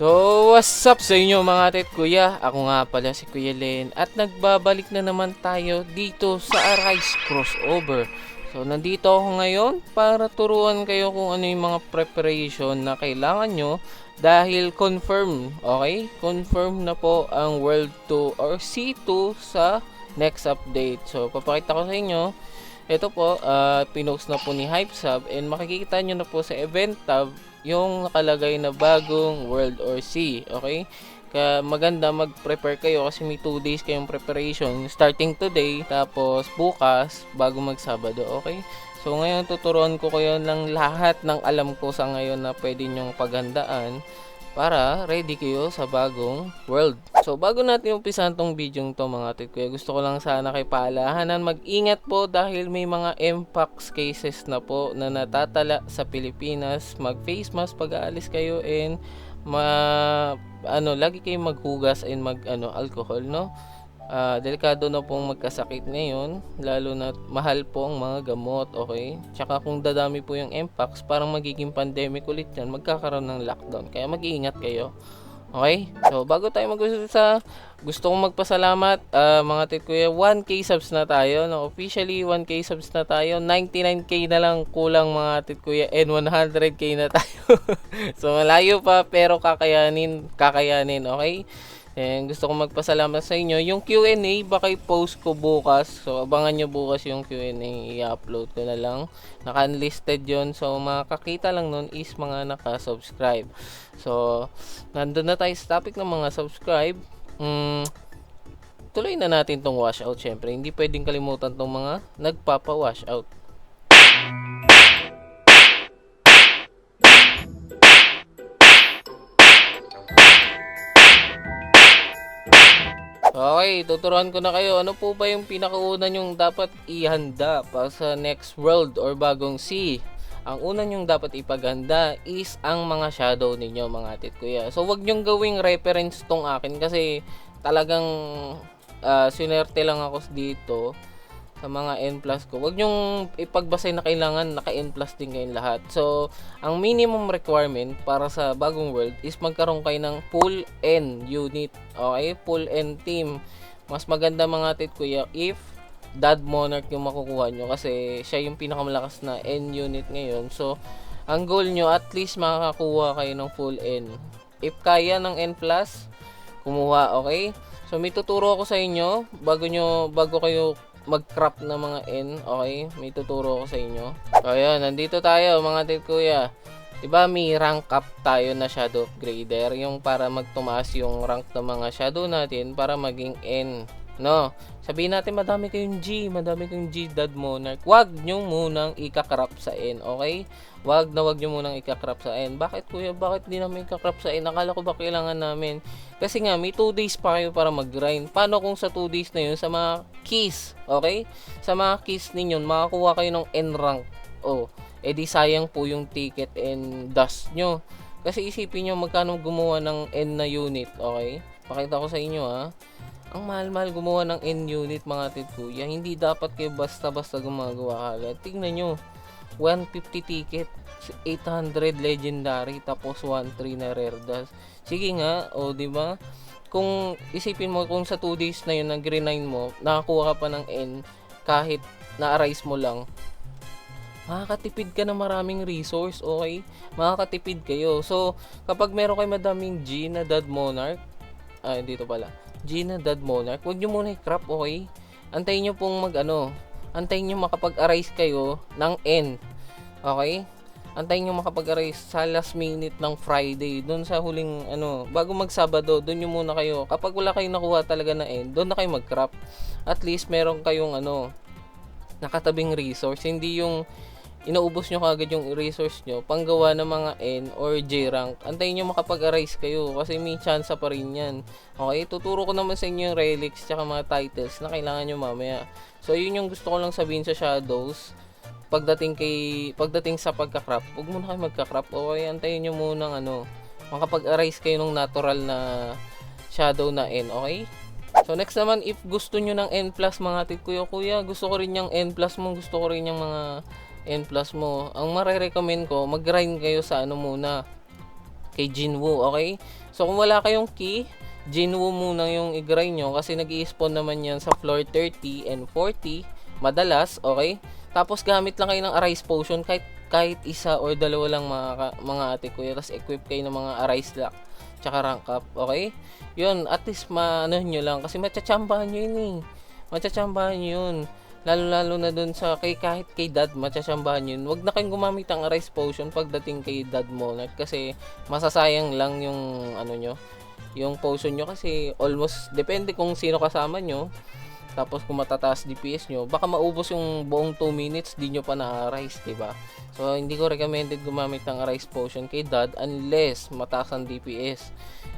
So, what's up sa inyo mga ate at kuya? Ako nga pala si Kuya Len at nagbabalik na naman tayo dito sa Arise Crossover. So, nandito ako ngayon para turuan kayo kung ano yung mga preparation na kailangan nyo dahil confirm, okay? Confirm na po ang World 2 or C2 sa next update. So, papakita ko sa inyo. Ito po, pinost na po ni HypeSub and makikita nyo na po sa event tab yung nakalagay na bagong World or C. Okay? Maganda mag-prepare kayo kasi may 2 days kayong preparation starting today tapos bukas bago magsabado. Okay? So ngayon tuturuan ko kayo ng lahat ng alam ko sa ngayon na pwede nyong paghandaan para ready kayo sa bagong world. So bago natin umpisahan tong video to mga tit kuya, gusto ko lang sana kay paalahanan mag-ingat po dahil may mga mpox cases na po na natatala sa Pilipinas. Mag-face mask pag aalis kayo and lagi kayong maghugas and alcohol, no? Delikado na pong magkasakit ngayon, lalo na mahal po ang mga gamot, okay? Tsaka kung dadami po yung mpox, parang magiging pandemic ulit yan, magkakaroon ng lockdown. Kaya mag-iingat kayo, okay? So, bago tayo mag-usa, gusto kong magpasalamat, mga tit kuya, 1k subs na tayo, no? Officially, 1k subs na tayo, 99k na lang kulang mga tit kuya, and 100k na tayo. So, malayo pa, pero kakayanin, okay? And gusto kong magpasalamat sa inyo. Yung Q&A, baka i-post ko bukas. So, abangan nyo bukas yung Q&A. I-upload ko na lang. Naka-unlisted yun. So, makakita lang nun is mga naka-subscribe. So, nandun na tayo sa topic ng mga subscribe. Tuloy na natin tong washout. Syempre, hindi pwedeng kalimutan tong mga nagpapa-washout. Okay, tuturuan ko na kayo. Ano po ba yung pinakauna nyong dapat ihanda para sa next world or bagong sea? Ang una nyong dapat ipaghanda is ang mga shadow ninyo mga tit kuya. So wag nyong gawing reference tong akin kasi talagang sinerte lang ako dito sa mga N plus ko. Huwag nyong ipagbasay na kailangan naka N plus din kayong lahat. So, ang minimum requirement para sa bagong world is magkaroon kayo ng full N unit. Okay? Full N team. Mas maganda mga tit kuya if Dad Monarch yung makukuha nyo kasi siya yung pinakamalakas na N unit ngayon. So, ang goal nyo at least makakakuha kayo ng full N. If kaya ng N plus, kumuha. Okay? So, may tuturo ako sa inyo bago kayo mag-crop na mga N, okay? May tuturo ko sa inyo. So, ayan, nandito tayo mga tit kuya. Diba may rank up tayo na shadow upgrader, yung para magtumaas yung rank ng mga shadow natin para maging N, no? Sabihin natin madami kayong G Dad Monarch. Wag nyo munang ika-crop sa N, okay? Wag nyo munang ika-crop sa N. Bakit kuya? Bakit di namin ika-crop sa N? Akala ko ba kailangan namin? Kasi nga, may 2 days pa kayo para mag-grind. Paano kung sa 2 days na yun, sa mga keys, okay? Sa mga keys ninyo, makakuha kayo ng N rank. Oh, edi sayang po yung ticket and dust nyo. Kasi isipin nyo magkano gumawa ng N na unit, okay? Pakita ko sa inyo ha. Ang mahal-mahal gumawa ng N unit mga tit kuya. Hindi dapat kayo basta-basta gumagawa agad. Tingnan nyo. 150 ticket, 800 legendary, tapos 1-3 na rare dust. Sige nga, o di ba? Kung isipin mo kung sa 2 days na yun nag-grind mo, nakakuha ka pa ng N kahit na-arise mo lang, makakatipid ka ng maraming resource, okay? Makakatipid kayo. So, kapag meron kayo madaming G na Dad Monarch, dito pala, G na Dad Monarch, huwag nyo muna i-crop, okay? Antayin nyo pong antayin nyo makapag-arise kayo ng N, okay? Antayin nyo makapag-arise sa last minute ng Friday, doon sa huling, bago magsabado, doon nyo muna kayo, kapag wala kayong nakuha talaga na N, doon na kayo mag-crop. At least, meron kayong, nakatabing resource, hindi yung inaubos nyo kagad yung resource nyo panggawa ng mga N or J rank. Antayin nyo makapag-arise kayo kasi may chance pa rin yan. Okay, tuturo ko naman sa inyo yung relics tsaka mga titles na kailangan nyo mamaya. So yun yung gusto ko lang sabihin sa shadows. Pagdating sa pagka-crop, huwag muna kayo magka-crop. Okay, antayin nyo muna makapag-arise kayo ng natural na shadow na N. Okay, so next naman, if gusto nyo ng N plus mga tit kuya, gusto ko rin yung N plus mo, gusto ko rin yung mga N plus mo. Ang marirecommend ko, mag-grind kayo sa muna, kay Jinwoo, okay? So kung wala kayong key, Jinwoo muna yung i-grind nyo kasi nag-i-spawn naman yan sa floor 30 and 40 madalas, okay? Tapos gamit lang kayo ng Arise Potion kahit isa or dalawa lang mga ate kuya. Tapos equip kayo ng mga Arise Lock tsaka rank up, okay? Yun, at least maano nyo lang kasi matchambahan nyo yun eh. Matchambahan nyo yun. Lalo na dun sa kahit kay dad, matchambahan yun. Huwag na kayong gumamit ng Arise Potion pagdating kay dad Monarch kasi masasayang lang yung ano nyo, yung potion nyo kasi almost depende kung sino kasama nyo. Tapos kung matataas DPS nyo, baka maubos yung buong 2 minutes, di nyo pa na-arise, diba? So, hindi ko recommended gumamit ng Arise Potion kay dad unless mataas ang DPS.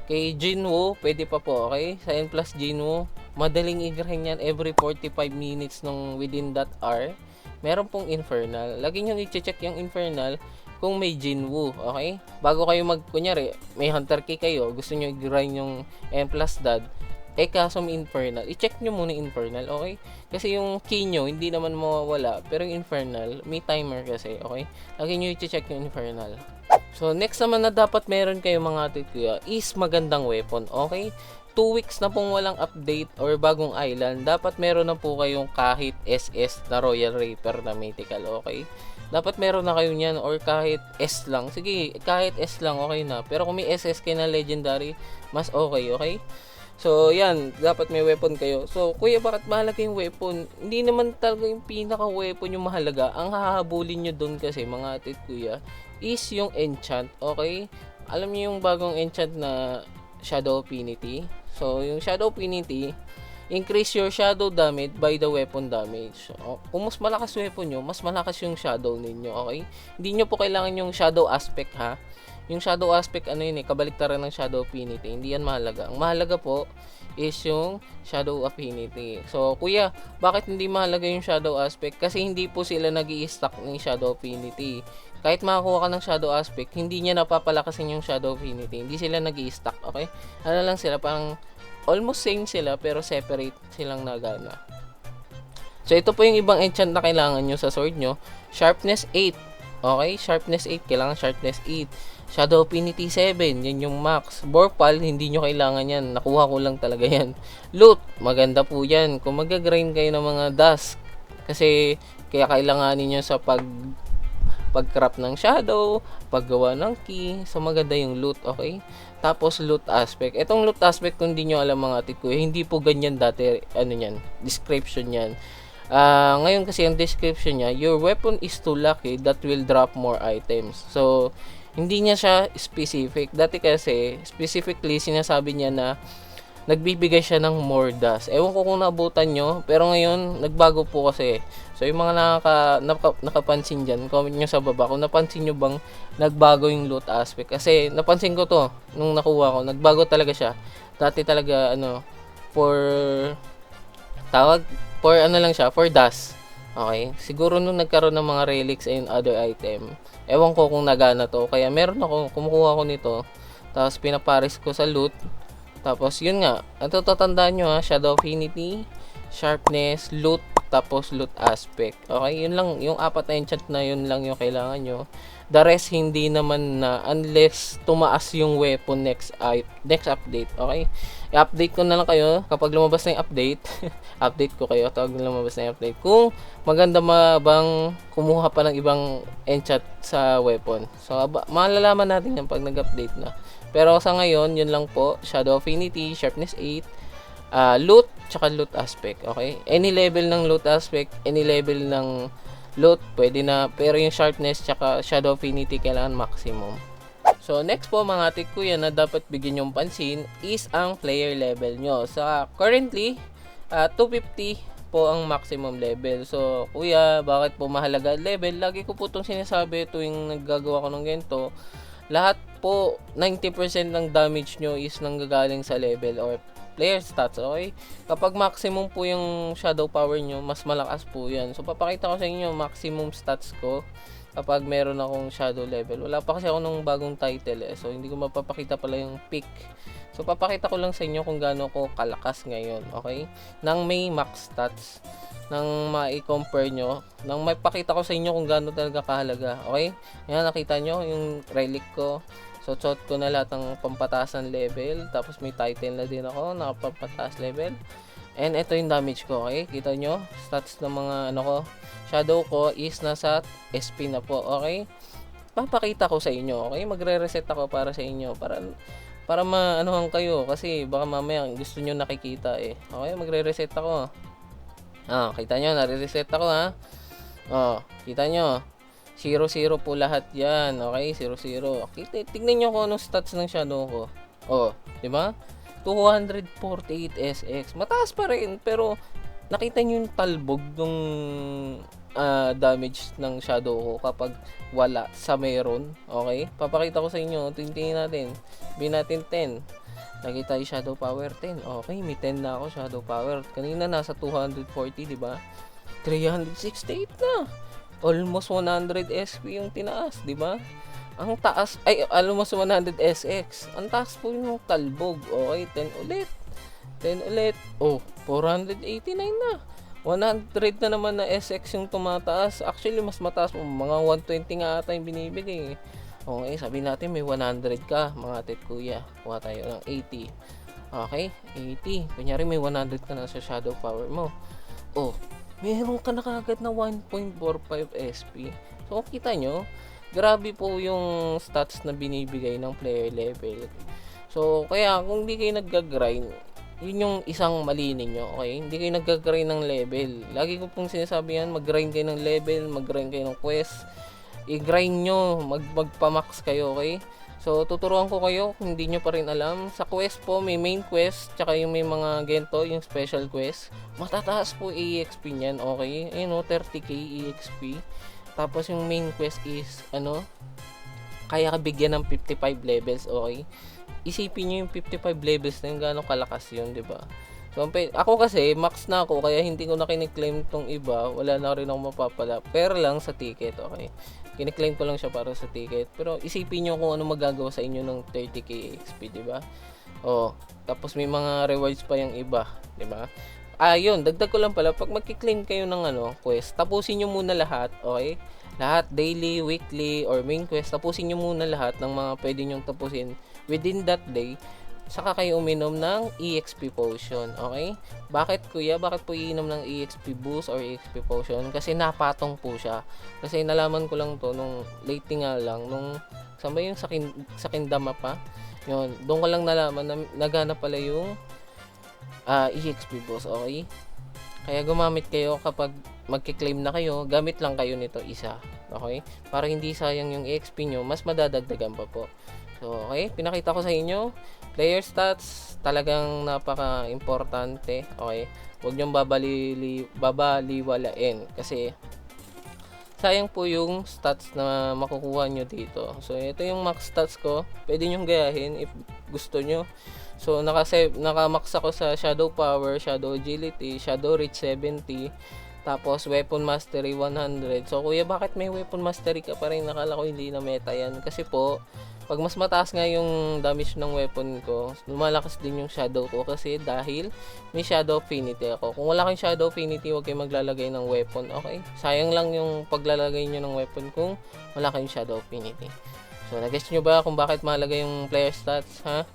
Kay Jinwoo, pwede pa po, okay? Sa N plus Jinwoo, madaling i-grind yan every 45 minutes nung within that hour. Meron pong Infernal. Lagi nyo i-check yung Infernal kung may Jinwoo, okay? Bago kayo kunyari, may Hunter Key kayo, gusto nyo i-grind yung N plus dad, kaso may Infernal, i-check nyo muna Infernal, okay? Kasi yung key nyo, hindi naman mawawala, pero yung Infernal, may timer kasi, okay? Lagi nyo i-check yung Infernal. So, next naman na dapat meron kayo mga ate kuya is magandang weapon, okay? 2 weeks na pong walang update or bagong island, dapat meron na po kayong kahit SS na Royal Reaper na mythical, okay? Dapat meron na kayo niyan or kahit S lang. Sige, kahit S lang, okay na. Pero kung may SS kayo na legendary, mas okay, okay? So, yan. Dapat may weapon kayo. So, kuya, bakit mahalaga yung weapon? Hindi naman talaga yung pinaka-weapon yung mahalaga. Ang hahabulin nyo dun kasi, mga atit kuya, is yung enchant. Okay? Alam niyo yung bagong enchant na Shadow Affinity? So, yung Shadow Affinity, increase your shadow damage by the weapon damage. So, kung mas malakas weapon nyo, mas malakas yung shadow ninyo. Okay? Hindi nyo po kailangan yung shadow aspect, ha? Yung shadow aspect, ano yun kabaliktaran ng shadow affinity. Hindi yan mahalaga. Ang mahalaga po is yung shadow affinity. So, kuya, bakit hindi mahalaga yung shadow aspect? Kasi hindi po sila nag-i-stack ng shadow affinity. Kahit makakuha ka ng shadow aspect, hindi niya napapalakasin yung shadow affinity. Hindi sila nag-i-stack, okay? Ano lang sila, parang almost same sila, pero separate silang nagana. So, ito po yung ibang enchant na kailangan nyo sa sword nyo. Sharpness 8. Okay, sharpness 8, kailangan sharpness 8. Shadow Affinity 7, yan yung max. Vorpal, hindi nyo kailangan yan. Nakuha ko lang talaga yan. Loot, maganda po yan. Kung mag-grind kayo ng mga dusk, kasi kaya kailanganin nyo sa pag-craft ng shadow, paggawa ng key, so maganda yung loot, okay? Tapos loot aspect. Itong loot aspect, kung hindi nyo alam mga atit ko, hindi po ganyan dati, ano yan, description yan. Ngayon kasi ang description niya, your weapon is too lucky that will drop more items. So, hindi niya siya specific. Dati kasi, specifically, sinasabi niya na nagbibigay siya ng more dust. Ewan ko kung naabutan nyo, pero ngayon, nagbago po kasi. So, yung mga nakapansin dyan, comment nyo sa baba kung napansin nyo bang nagbago yung loot aspect. Kasi, napansin ko to, nung nakuha ko, nagbago talaga siya. Dati talaga, for dust. Okay? Siguro nung nagkaroon ng mga relics and other item, ewan ko kung nagana to. Kaya meron ako, kumukuha ko nito, tapos pinapares ko sa loot. Tapos yun nga, ito tatandaan nyo ha, Shadow Affinity, Sharpness, Loot, tapos Loot Aspect. Okay? Yun lang, yung apat na enchant na yun lang yung kailangan nyo. The rest hindi naman na unless tumaas yung weapon next update. Okay? I-update ko na lang kayo kapag lumabas na yung update. Update ko kayo kapag lumabas na yung update. Kung maganda bang kumuha pa ng ibang enchant sa weapon. So, malalaman natin yan pag nag-update na. Pero sa ngayon, yun lang po. Shadow Affinity, Sharpness 8, Loot, tsaka Loot Aspect. Okay? Any level ng Loot Aspect, any level ng loot, pwede na. Pero yung sharpness tsaka shadow affinity kailangan maximum. So, next po mga atik kuya na dapat bigyan yung pansin is ang player level nyo. Sa currently, 250 po ang maximum level. So, kuya, bakit po mahalaga level? Lagi ko po itong sinasabi tuwing naggagawa ko ng ganito. Lahat po, 90% ng damage nyo is nanggagaling sa level or player stats, okay? Kapag maximum po yung shadow power nyo, mas malakas po yan. So, papakita ko sa inyo maximum stats ko kapag meron akong shadow level. Wala pa kasi ako nung bagong title so hindi ko mapapakita pala yung peak. So, papakita ko lang sa inyo kung gaano ko kalakas ngayon, okay? Nang may max stats, nang ma-compare nyo, nang may pakita ko sa inyo kung gaano talaga kahalaga, okay? Yan, nakita nyo yung relic ko. So, suot ko na lahat ng pampataas ng level. Tapos, may title na din ako, nakapampataas level. And, ito yung damage ko, okay? Kita nyo? Stats ng mga, shadow ko is nasa SP na po, okay? Papakita ko sa inyo, okay? Magre-reset ako para sa inyo, para maanohan kayo, kasi baka mamaya gusto nyo nakikita eh. Okay, magre-reset ako. Kita nyo, nare-reset ako ha. Kita nyo. 0-0 po lahat yan. Okay, 0-0. Tignan nyo kung anong stats ng shadow ko. Di ba? 248 SX. Mataas pa rin, pero nakita nyo yung talbog ng damage ng shadow ko kapag wala sa meron. Okay? Papakita ko sa inyo. Tingnan natin. Bin natin 10. Nakita yung shadow power 10. Okay, may 10 na ako shadow power. Kanina nasa 240, di ba? 368 na. Almost 100 SP yung tinaas, di ba? Ang taas, almost 100 SX. Ang taas po yung talbog. Okay, 10 ulit. 10 ulit. 489 na. 100 na naman na SX yung tumataas. Actually, mas mataas mo. Mga 120 nga ata yung binibigay. Okay, sabi natin may 100 ka, mga tit kuya. Kuha tayo ng 80. Okay, 80. Kunyari may 100 ka na sa shadow power mo. Meron ka na kagad na 1.45 SP. So, kita nyo, grabe po yung stats na binibigay ng player level. So, kaya kung di kayo nag-grind, yun yung isang mali ninyo, okay? Hindi kayo nag-grind ng level. Lagi ko pong sinasabi yan, mag-grind kayo ng level, mag-grind kayo ng quest. I-grind nyo, magpa-max kayo, okay? So, tuturuan ko kayo kung hindi nyo pa rin alam. Sa quest po, may main quest, tsaka yung may mga gento, yung special quest. Matataas po EXP niyan, okay? Ayun 30k EXP. Tapos yung main quest is, kaya ka bigyan ng 55 levels, okay? Isipin nyo yung 55 levels na yung gano'ng kalakas yun, di ba? So, ako kasi, max na ako, kaya hindi ko na kiniklaim tong iba. Wala na rin ako mapapala. Pero lang sa ticket, okay? Kiniklaim ko lang siya para sa ticket. Pero isipin nyo kung ano magagawa sa inyo ng 30k XP, di ba? Tapos may mga rewards pa yung iba, di ba? Yun, dagdag ko lang pala, pag magkiklaim kayo ng quest, tapusin nyo muna lahat, okay? Lahat, daily, weekly, or main quest, tapusin nyo muna lahat ng mga pwede nyong tapusin within that day. Saka kayo uminom ng EXP potion, okay? Bakit kuya? Bakit po iinom ng EXP boost or EXP potion? Kasi napatong po siya. Kasi nalaman ko lang to nung lately nga lang, nung saan ba yung sa Kindama pa? Yun, doon ko lang nalaman na nagana pala yung EXP boost, okay? Kaya gumamit kayo kapag magki-claim na kayo, gamit lang kayo nito isa, okay? Para hindi sayang yung EXP nyo, mas madadagdagan pa po. So, okay, pinakita ko sa inyo, player stats, talagang napaka-importante, okay? Huwag niyong babaliwalain kasi sayang po yung stats na makukuha nyo dito. So, ito yung max stats ko, pwede nyong gayahin if gusto nyo. So, naka-max ako sa Shadow Power, Shadow Agility, Shadow Reach 70, tapos Weapon Mastery 100. So, kuya, bakit may Weapon Mastery ka pa rin? Nakala ko hindi na meta yan. Kasi po, pag mas mataas nga yung damage ng weapon ko, lumalakas din yung shadow ko kasi dahil may shadow affinity ako. Kung wala kang shadow affinity, huwag kayong maglalagay ng weapon, okay? Sayang lang yung paglalagay nyo ng weapon kung wala kayong shadow affinity. So, nag-guess nyo ba kung bakit mahalaga yung player stats, ha?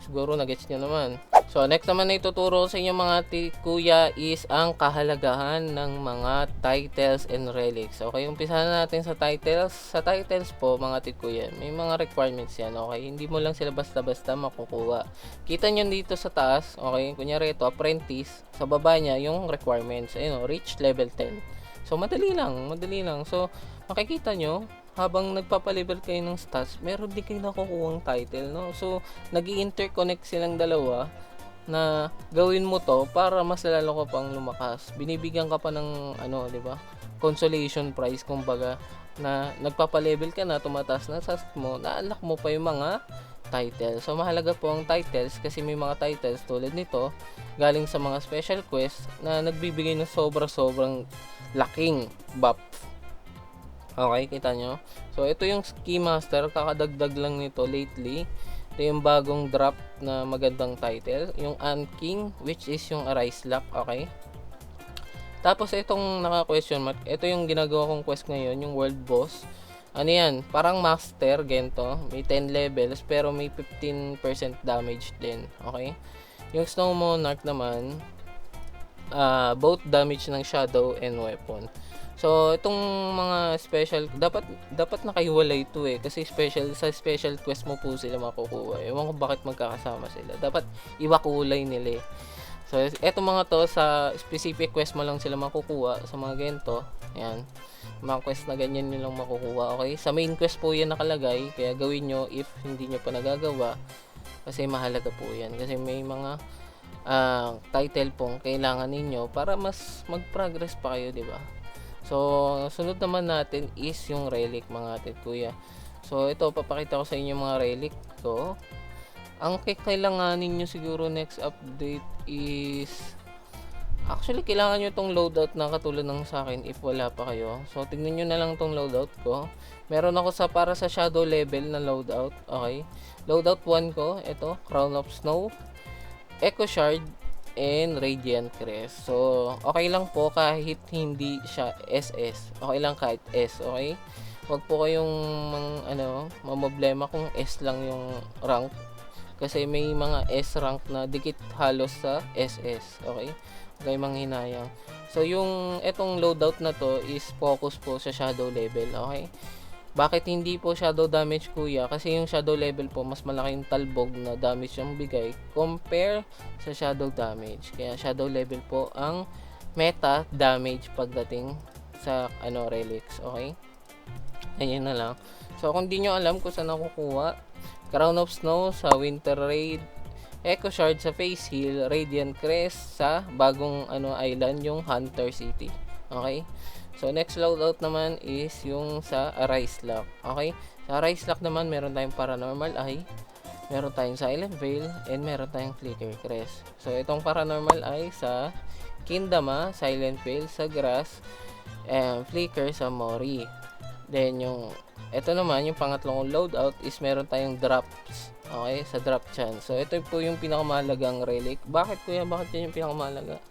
Siguro nag-gets nyo naman. So, next naman na ituturo sa inyo mga kuya is ang kahalagahan ng mga titles and relics. Okay, umpisahan na natin sa titles. Sa titles po, mga kuya, may mga requirements yan, okay? Hindi mo lang sila basta-basta makukuha. Kita nyo dito sa taas, okay? Kunyari ito, apprentice. Sa baba niya, yung requirements. Ayun, reach level 10. So, madali lang. So, makikita nyo, habang nagpapalevel kayo ng stats, meron din kayo nakukuhang title, no? So, nag-i-interconnect silang dalawa na gawin mo to para mas lalo ka pang lumakas. Binibigyan ka pa ng, di ba? Consolation prize, kumbaga, na nagpapalevel ka na, tumataas na stats mo, na-unlock mo pa yung mga titles. So, mahalaga po ang titles kasi may mga titles tulad nito, galing sa mga special quest na nagbibigay ng sobrang laking buff. Okay, kita nyo? So, ito yung Ski Master. Kakadagdag lang nito lately. Ito yung bagong drop na magandang title. Yung Ant King, which is yung Arise Lock. Okay? Tapos, itong naka-question mark. Ito yung ginagawa kong quest ngayon, yung World Boss. Ano yan, parang master, gento. May 10 levels, pero may 15% damage din. Okay? Yung Snow Monarch naman, both damage ng shadow and weapon. So, itong mga special, dapat nakahiwalay ito eh. Kasi sa special quest mo po sila makukuha. Ewan ko bakit magkakasama sila. Dapat iba kulay nila eh. So, etong mga to, sa specific quest mo lang sila makukuha. Sa mga ganito, yan. Mga quest na ganyan nyo lang makukuha. Okay? Sa main quest po yan nakalagay. Kaya gawin nyo if hindi nyo pa nagagawa. Kasi mahalaga po yan. Kasi may mga title pong kailangan ninyo para mas mag-progress pa kayo, di ba? So, sunod naman natin is yung relic mga atit kuya. So, ito, papakita ko sa inyo mga relic ko. Ang kailanganin nyo siguro next update is... Actually, kailangan nyo tong loadout na katulad ng sa akin if wala pa kayo. So, tignan nyo na lang tong loadout ko. Meron ako para sa shadow level na loadout. Okay. Loadout 1 ko, ito, Crown of Snow, Echo Shard, and Radiant Crest. So, okay lang po kahit hindi siya SS. Okay lang kahit S, okay? Huwag po kayong mamblema kung S lang yung rank. Kasi may mga S rank na dikit halos sa SS, okay? Huwag kayong manghinayang. So, etong loadout na to is focus po sa shadow level, okay? Bakit hindi po shadow damage kuya? Kasi yung shadow level po mas malaking talbog na damage yung bigay compare sa shadow damage. Kaya shadow level po ang meta damage pagdating sa relics, okay? Ayun na lang. So kung di nyo alam kung saan nakukuha, Crown of Snow sa Winter Raid, Echo Shard sa Face Heal, Radiant Crest sa bagong island yung Hunter City. Okay? So, next loadout naman is yung sa Arise Lock. Okay? Sa Arise Lock naman, meron tayong Paranormal Eye, meron tayong Silent Veil, and meron tayong Flicker Crest. So, itong Paranormal Eye sa Kindama, Silent Veil sa Grass, and Flicker sa Mori. Then, ito naman, yung pangatlong loadout is meron tayong drops. Okay? Sa drop chance. So, ito po yung pinakamahalagang relic. Bakit kuya? Bakit yan yung pinakamahalaga?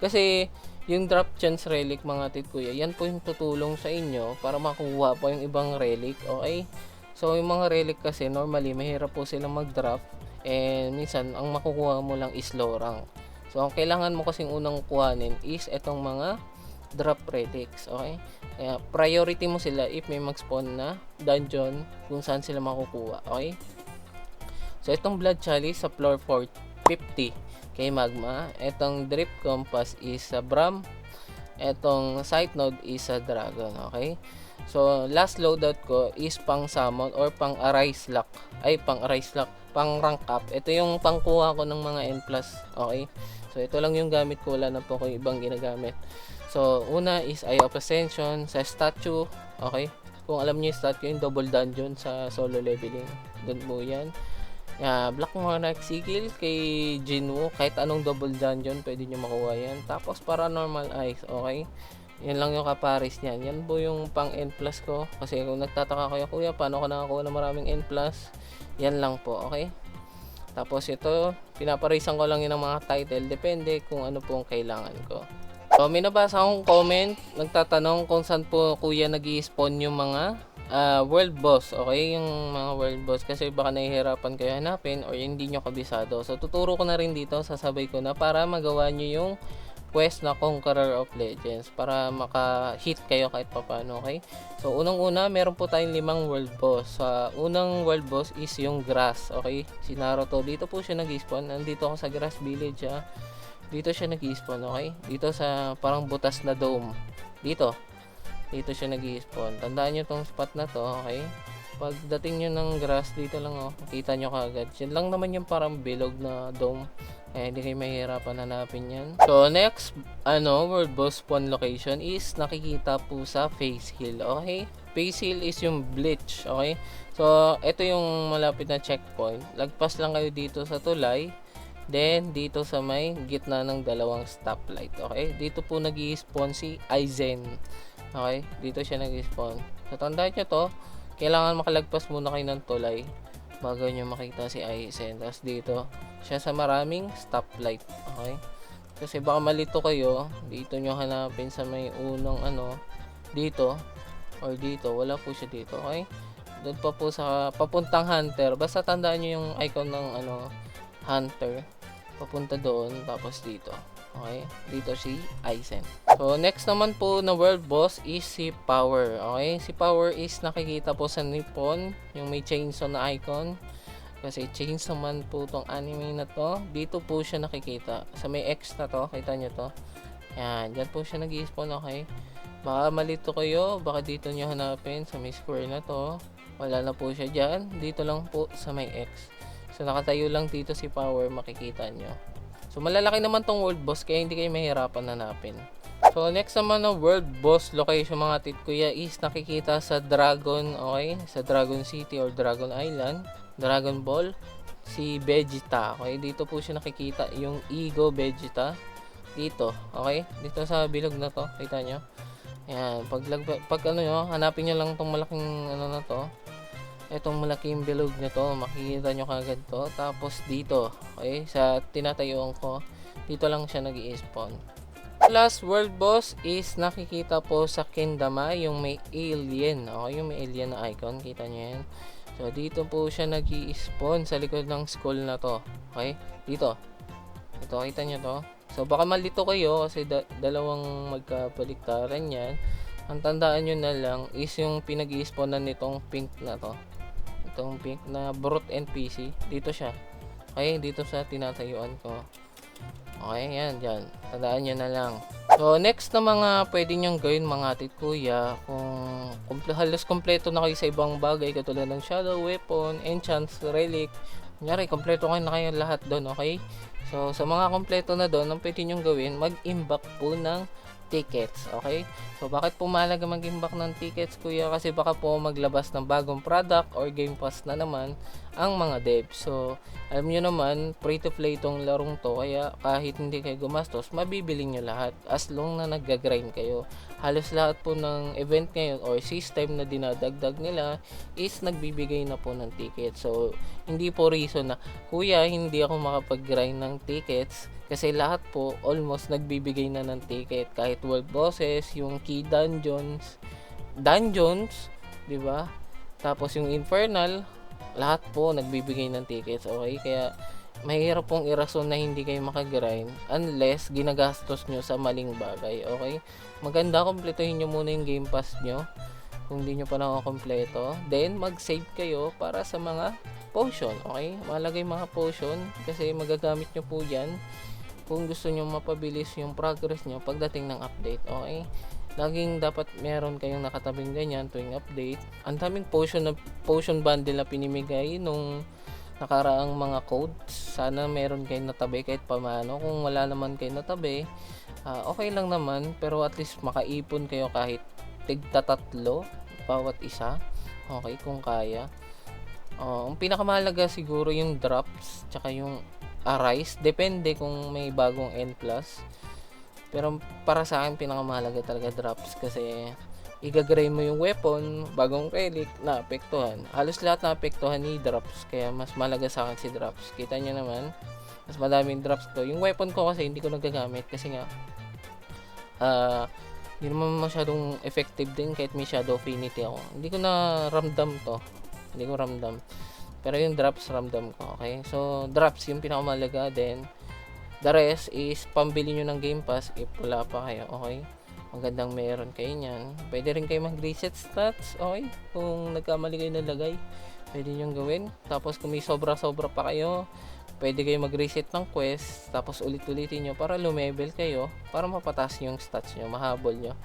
Kasi, yung drop chance relic mga tit kuya, yan po yung tutulong sa inyo para makuha po yung ibang relic, okay? So, yung mga relic kasi, normally, mahirap po silang mag-drop. And minsan, ang makukuha mo lang is low rank. So, ang kailangan mo kasing unang kuhanin is itong mga drop relics, okay? Kaya, priority mo sila if may mag-spawn na dungeon kung saan sila makukuha, okay? So, itong Blood Chalice sa floor 450 kay Magma. Itong Drip Compass is sa Bram. Itong Sight Node is sa Dragon. Okay? So, last loadout ko is pang summon or pang Arise Lock. Pang rank up. Ito yung pangkuha ko ng mga N+. Okay? So, ito lang yung gamit ko. Wala na po ko ibang ginagamit. So, una is Eye of Ascension sa statue. Okay? Kung alam niyo yung statue, yung double dungeon sa solo leveling. Doon po yan. Black Monarch Sigil kay Jinwoo, kahit anong double dungeon pwede nyo makuha yan. Tapos Paranormal Eyes, okay? Yan lang yung kaparis niyan. Yan po yung pang N+ ko. Kasi kung nagtataka kayo, kuya, paano ka nakakuha ng maraming N+? Yan lang po, okay? Tapos ito, pinaparisan ko lang yun ng mga title. Depende kung ano po ang kailangan ko. So, may nabasa akong comment, nagtatanong kung saan po kuya nag-i-spawn yung mga world boss, okay? Yung mga world boss kasi baka nahihirapan kayo hanapin or hindi nyo kabisado. So, tuturo ko na rin dito, sasabay ko na para magawa nyo yung quest na Conqueror of Legends para maka-hit kayo kahit papano, okay? So, unang-una, meron po tayong 5 world boss. Unang world boss is yung Grass, okay? Si Naruto, dito po siya nag-spawn. Nandito ako sa Grass Village, Dito siya nag-spawn, okay? Dito sa parang butas na dome. Dito siya nag-i-spawn. Tandaan nyo tong spot na to, okay? Pagdating nyo ng Grass, dito lang, makita nyo kagad. Yan lang naman yung parang bilog na dome. Kaya hindi kayo mahirapan hanapin yan. So, next, world boss spawn location is nakikita po sa Face Hill, okay? Face Hill is yung Bleach, okay? So, ito yung malapit na checkpoint. Lagpas lang kayo dito sa tulay. Then, dito sa may gitna ng dalawang stoplight, okay? Dito po nag-i-spawn si Aizen. Okay, dito siya nag-spawn. So, tandaan nyo to, kailangan makalagpas muna kayo ng tulay bago nyo makita si Aizen. Tapos dito, siya sa maraming stoplight. Okay, kasi baka malito kayo, dito nyo hanapin sa may unang dito. or dito, wala po siya dito, okay? Doon pa po sa papuntang hunter, basta tandaan nyo yung icon ng hunter, papunta doon, tapos dito, okay? Dito si Aizen. So next naman po na world boss is si Power, okay? Si Power is nakikita po sa Nippon, yung may chainsaw na icon. Kasi chainsaw man po tong anime na to. Dito po siya nakikita. Sa may X na to, kita nyo to. Yan, dyan po siya nag-i-spawn, okay? Baka malito kayo, baka dito nyo hanapin sa may square na to. Wala na po siya dyan. Dito lang po sa may X. So nakatayo lang dito si Power, makikita nyo. So malalaki naman tong world boss, kaya hindi kayo mahirapan hanapin. So next naman na world boss location mga titkuya is nakikita sa Dragon, okay? Sa Dragon City or Dragon Island. Dragon Ball, si Vegeta, okay? Dito po siya nakikita yung Ego Vegeta. Dito, okay? Dito sa bilog na to, kita nyo? Yan, pag ano nyo, hanapin nyo lang tong malaking ano na to. Itong malaking bilog na to, makikita nyo kagad to. Tapos dito, okay? Sa tinatayuan ko, dito lang siya nag-i-spawn. Last world boss is nakikita po sa Kendama, yung may alien, okay? Yung may alien na icon, kita nyo yan? So, dito po siya nag-i-spawn sa likod ng skull na to. Okay? Dito. Ito, kita nyo to. So, baka malito kayo kasi dalawang magkapaliktaran yan. Ang tandaan nyo na lang is yung pinag-i-spawnan nitong pink na to. Itong pink na Brute NPC. Dito siya. Okay? Dito sa tinatayuan ko. Okay? Yan, dyan. Tandaan nyo na lang. So, next na mga pwede nyong gawin mga titkuya, kung halos kompleto na kayo sa ibang bagay katulad ng shadow weapon, enchants, relic, kunyari kompleto kayo na kayo lahat doon, okay? So, sa mga kompleto na doon, ang pwede nyong gawin, mag-imbak po ng tickets, okay? So, bakit po mahalaga mag-imbak ng tickets, kuya? Kasi baka po maglabas ng bagong product or game pass na naman ang mga devs. So, alam nyo naman, free to play itong larong to, kaya kahit hindi kayo gumastos, mabibili nyo lahat as long na nag-grind kayo. Halos lahat po ng event ngayon or system na dinadagdag nila is nagbibigay na po ng tickets. So, hindi po reason na, kuya, hindi ako makapag-grind ng tickets kasi lahat po almost nagbibigay na ng ticket. Kahit world bosses, yung key dungeons, di ba? Tapos yung infernal, lahat po nagbibigay ng tickets, okay? Kaya mahirap pong irason na hindi kayo makagrind unless ginagastos nyo sa maling bagay, okay? Maganda kompletuhin nyo muna yung game pass nyo kung hindi nyo pa nakakompleto. Then mag-save kayo para sa mga potion, okay? Mahalaga yung mga potion kasi magagamit nyo po yan kung gusto nyo mapabilis yung progress nyo pagdating ng update, okay? Laging dapat meron kayong nakatabing ganyan tuwing update. Ang daming potion bundle na pinimigay nung nakaraang mga codes. Sana meron kayong natabi kahit paano. Kung wala naman kayong natabi, okay lang naman. Pero at least makaipon kayo kahit tigta-tatlo bawat isa. Okay, kung kaya. Ang pinakamahalaga siguro yung drops tsaka yung arise. Depende kung may bagong N+. Pero para sa akin pinakamahalaga talaga drops kasi igagray mo yung weapon, bagong relic na apektuhan. Halos lahat na apektuhan ni drops kaya mas mahalaga sa akin si drops. Kita nyo naman, mas madaming drops ko. Yung weapon ko kasi hindi ko nagagamit kasi nga hindi naman masyadong effective din kahit may shadow affinity ako. Hindi ko na ramdam to. Hindi ko ramdam. Pero yung drops ramdam ko, okay? So drops yung pinakamahalaga din. The rest is pambili nyo ng Game Pass if wala pa kayo, okay? Magandang meron kayo nyan. Pwede rin kayo mag-reset stats, okay? Kung nagkamali kayo nalagay, pwede nyo gawin. Tapos kung may sobra-sobra pa kayo, pwede kayo mag-reset ng quest. Tapos ulit-ulitin nyo para lumevel kayo. Para mapatas yung stats nyo, mahabol nyo.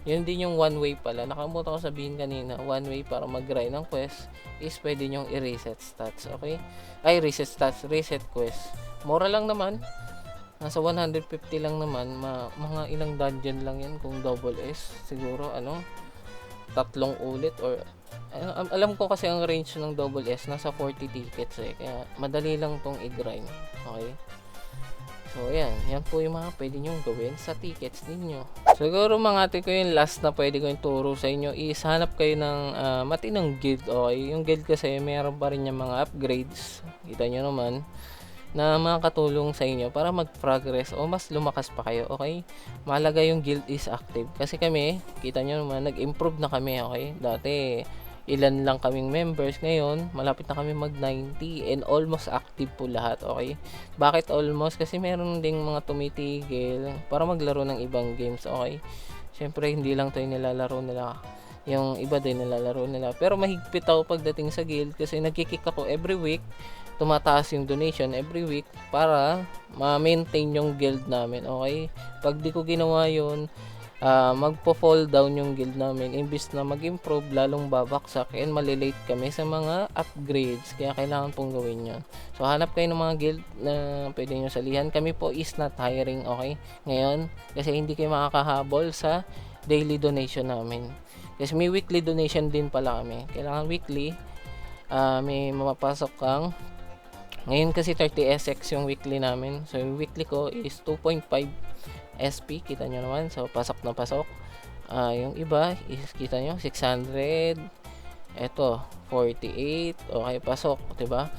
Yun din yung one way pala. Nakalimutan ko sabihin kanina, one way para mag-grind ng quest is pwede nyo i-reset stats, okay? Ay, reset stats, reset quest. Mura lang naman. Nasa 150 lang naman, mga ilang dungeon lang yan kung double S. Siguro, 3 ulit or... alam ko kasi ang range ng double S, nasa 40 tickets eh. Kaya, madali lang tong i-grind. Okay? So, yan po yung mga pwede nyong gawin sa tickets ninyo. Siguro mga ate ko yung last na pwede ko yung turo sa inyo is hanap kayo ng matinong guild. Okay? Yung guild kasi, mayroon pa rin yung mga upgrades. Kita nyo naman. na makakatulong sa inyo para mag-progress o mas lumakas pa kayo, okay? Mahalaga yung guild is active. Kasi kami, kita nyo naman, nag-improve na kami, okay? Dati, ilan lang kaming members. Ngayon, malapit na kami mag-90 and almost active po lahat, okay? Bakit almost? Kasi meron ding mga tumitigil para maglaro ng ibang games, okay? Siyempre, hindi lang to yung nilalaro nila. Yung iba din nilalaro nila. Pero mahigpit ako pagdating sa guild kasi nagkikick ako every week. Tumataas yung donation every week para ma-maintain yung guild namin, okay? Pag di ko ginawa yun, magpo-fall down yung guild namin. Imbis na mag-improve, lalong babaksak and malilate kami sa mga upgrades. Kaya kailangan pong gawin yun. So, hanap kayo ng mga guild na pwede nyo salihan. Kami po is not hiring, okay? Ngayon, kasi hindi kayo makakahabol sa daily donation namin. Kasi may weekly donation din pala kami. Kailangan weekly, may mapapasok kang. Ngayon kasi 30 SX yung weekly namin. So, yung weekly ko is 2.5 SP. Kita nyo naman. So, pasok na pasok. Yung iba is, kita nyo, 600. Ito, 48. Okay, pasok. Diba?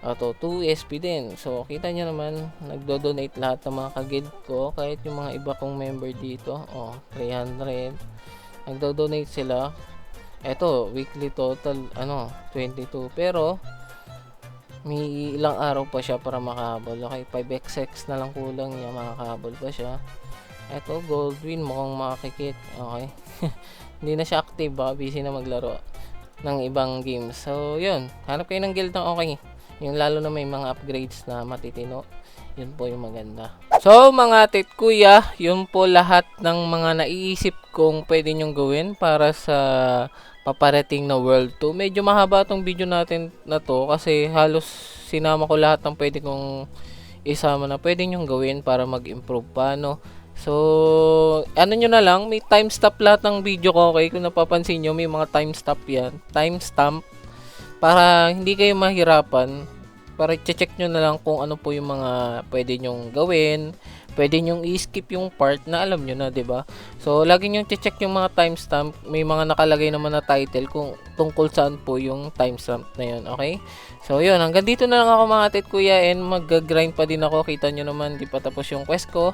Ito, 2 SP din. So, kita nyo naman, nagdo-donate lahat ng mga ka-guild ko. Kahit yung mga iba kong member dito. 300. Nagdo-donate sila. Ito, weekly total, 22. Pero, may ilang araw pa siya para makahabol. Okay, 5xx na lang kulang niya, makakahabol pa siya. Ito, Goldwin, mukhang makakikit. Okay. Hindi na siya active, baka busy na maglaro ng ibang games. So, yun. Hanap kayo ng guild ng okay. Yung lalo na may mga upgrades na matitino. Yun po yung maganda. So, mga tit kuya, yun po lahat ng mga naiisip kong pwede nyong gawin para sa paparating na World 2. Medyo mahaba tong video natin na to kasi halos sinama ko lahat ng pwede kong isama na pwede nyong gawin para mag-improve pa, no? So, ano nyo na lang, may timestamp lahat ng video ko, okay? Kung napapansin nyo, may mga timestamp yan. Timestamp para hindi kayo mahirapan. Para i-check nyo na lang kung ano po yung mga pwede nyong gawin. Pwede nyong i-skip yung part na alam nyo na, ba diba? So, lagi nyong check yung mga timestamp. May mga nakalagay naman na title kung tungkol saan po yung timestamp na yun, okay? So, yun. Hanggang dito na lang ako mga tit kuya and mag-grind pa din ako. Kita nyo naman, di pa tapos yung quest ko.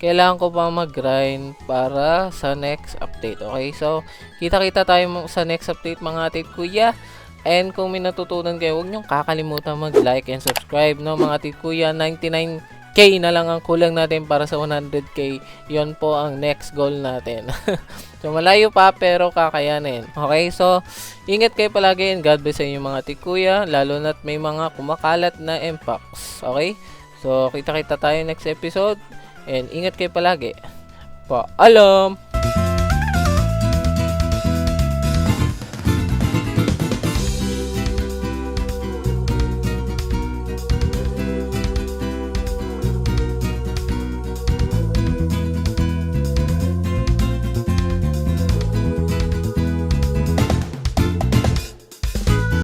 Kailangan ko pa mag-grind para sa next update, okay? So, kita-kita tayo sa next update mga tit kuya. And kung may natutunan kayo, huwag niyong kakalimutan mag-like and subscribe, no mga tit kuya. 99k na lang ang kulang natin para sa 100k. Yon po ang next goal natin. So malayo pa pero kakayanin. Okay, so ingat kayo palagi and God bless sa inyo mga tit kuya. Lalo na't may mga kumakalat na impacts. Okay, so kita-kita tayo next episode. And ingat kayo palagi. Paalam!